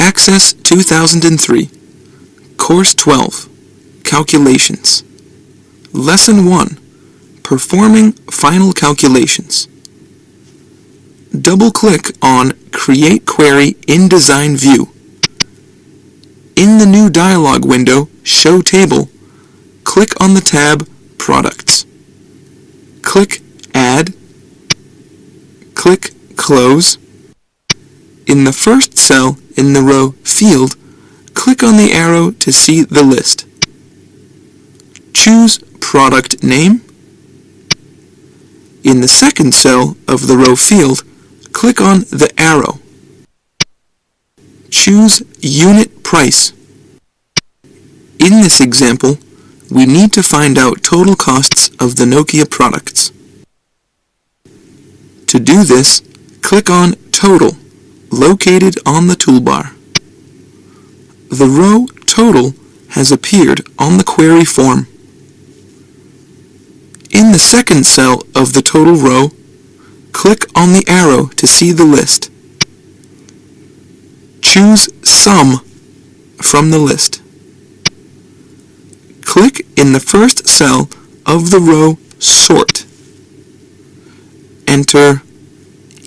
Access 2003, Course 12, Calculations. Lesson 1, Performing Final Calculations. Double-click on Create Query in Design View. In the new dialog window, Show Table, click on the tab Products. Click Add. Click Close. In the first cell in the row Field, click on the arrow to see the list. Choose Product Name. In the second cell of the row Field, click on the arrow. Choose Unit Price. In this example, we need to find out total costs of the Nokia products. To do this, click on Total, located on the toolbar. The row Total has appeared on the query form. In the second cell of the total row, click on the arrow to see the list. Choose Sum from the list. Click in the first cell of the row Sort. Enter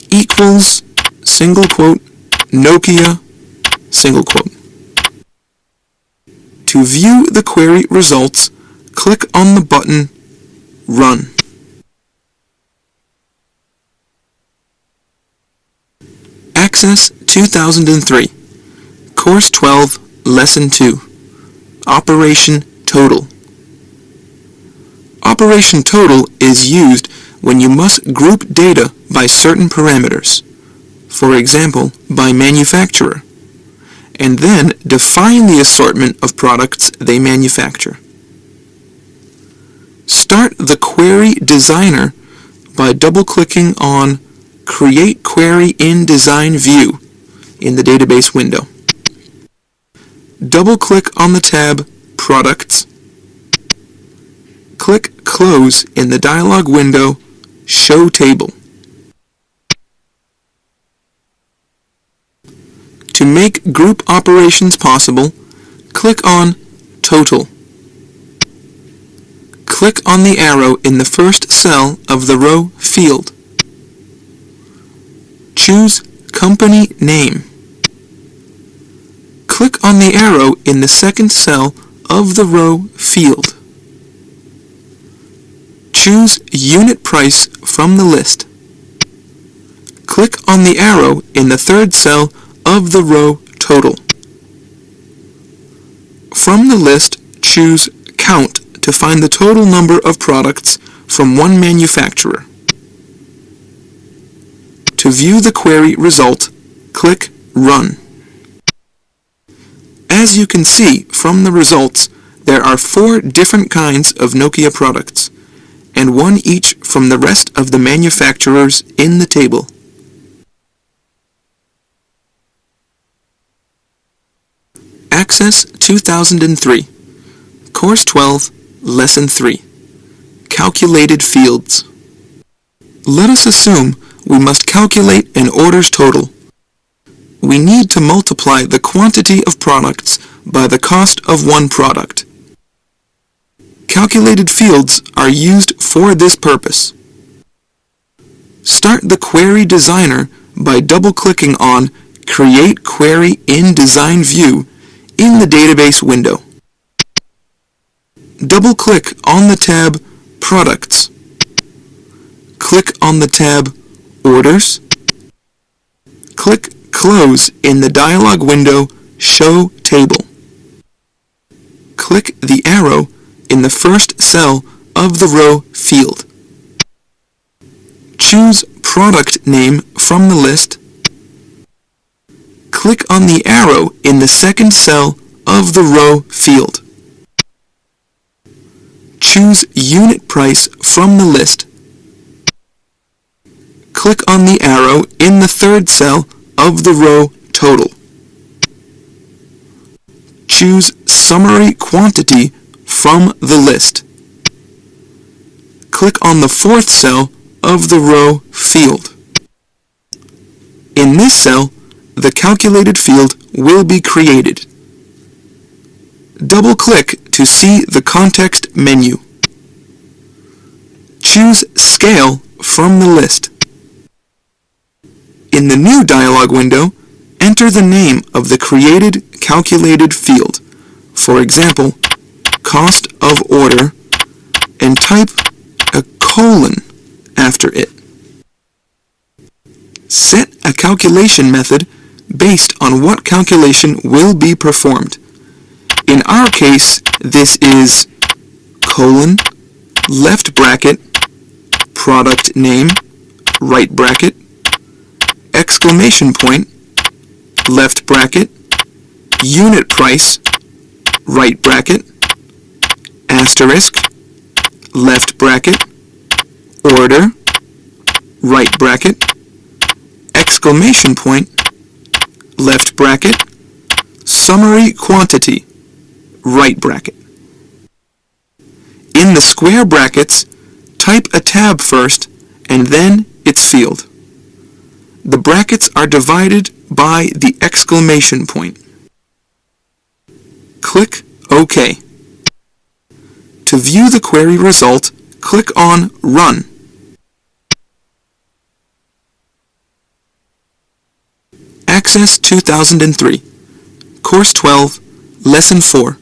equals single quote Nokia single quote. To view the query results, click on the button Run. Access 2003, Course 12, Lesson 2, Operation Total. Operation Total is used when you must group data by certain parameters, for example, by manufacturer, and then define the assortment of products they manufacture. Start the Query Designer by double-clicking on Create Query in Design View in the database window. Double-click on the tab Products. Click Close in the dialog window Show Table. To make group operations possible, click on Total. Click on the arrow in the first cell of the row Field. Choose Company Name. Click on the arrow in the second cell of the row Field. Choose Unit Price from the list. Click on the arrow in the third cell of the row Total. From the list, choose Count to find the total number of products from one manufacturer. To view the query result, click Run. As you can see from the results, there are 4 different kinds of Nokia products, and one each from the rest of the manufacturers in the table. Access 2003, Course 12, Lesson 3, Calculated Fields. Let us assume we must calculate an order's total. We need to multiply the quantity of products by the cost of one product. Calculated fields are used for this purpose. Start the Query Designer by double-clicking on Create Query in Design View in the database window. Double-click on the tab Products. Click on the tab Orders. Click Close in the dialog window Show Table. Click the arrow in the first cell of the row Field. Choose Product Name from the list. Click on the arrow in the second cell of the row Field. Choose Unit Price from the list. Click on the arrow in the third cell of the row Total. Choose Summary Quantity from the list. Click on the fourth cell of the row Field. In this cell, the calculated field will be created. Double-click to see the context menu. Choose Scale from the list. In the new dialog window, enter the name of the created calculated field, for example, cost of order, and type a colon after it. Set a calculation method based on what calculation will be performed. In our case, this is colon, left bracket, product name, right bracket, exclamation point, left bracket, unit price, right bracket, asterisk, left bracket, order, right bracket, exclamation point, left bracket, summary quantity, right bracket. In the square brackets, type a tab first and then its field. The brackets are divided by the exclamation point. Click OK. To view the query result, click on Run. Access 2003, Course 12, Lesson 4,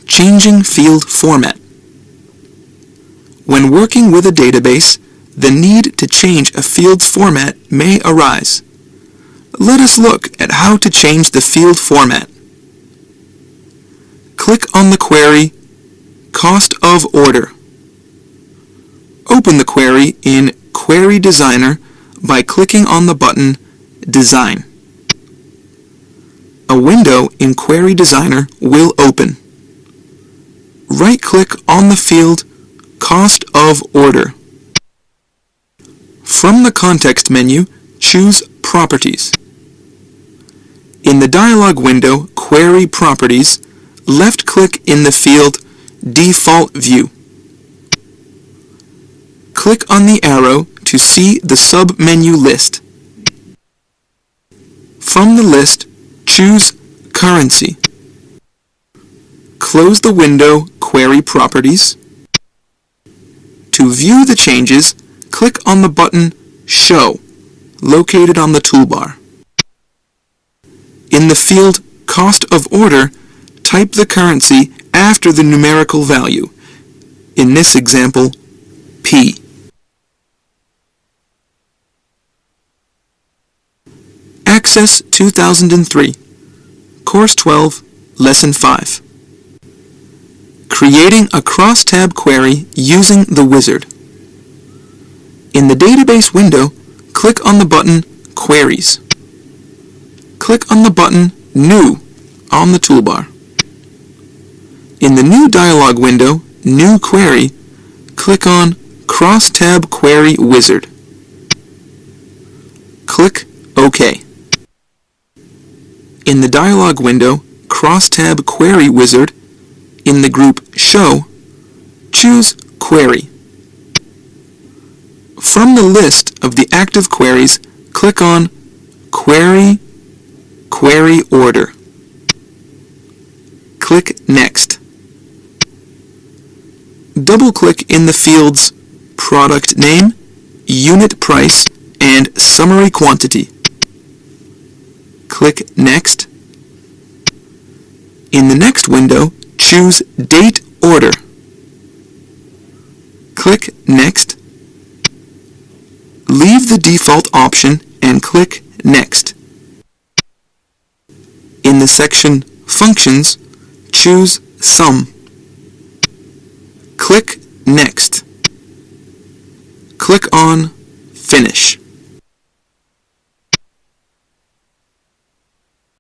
Changing Field Format. When working with a database, the need to change a field's format may arise. Let us look at how to change the field format. Click on the query Cost of Order. Open the query in Query Designer by clicking on the button Design. A window in Query Designer will open. Right-click on the field Cost of Order. From the context menu, choose Properties. In the dialog window Query Properties, left-click in the field Default View. Click on the arrow to see the sub-menu list. From the list, choose Currency. Close the window Query Properties. To view the changes, click on the button Show, located on the toolbar. In the field Cost of Order, type the currency after the numerical value, in this example, P. Access 2003, Course 12, Lesson 5. Creating a crosstab query using the wizard. In the database window, click on the button Queries. Click on the button New on the toolbar. In the new dialog window, New Query, click on Crosstab Query Wizard. Click OK. In the dialog window, Crosstab Query Wizard, in the group Show, choose Query. From the list of the active queries, click on Query, Query Order. Click Next. Double-click in the fields Product Name, Unit Price, and Summary Quantity. Click Next. In the next window, choose Date Order. Click Next. Leave the default option and click Next. In the section Functions, choose Sum. Click Next. Click on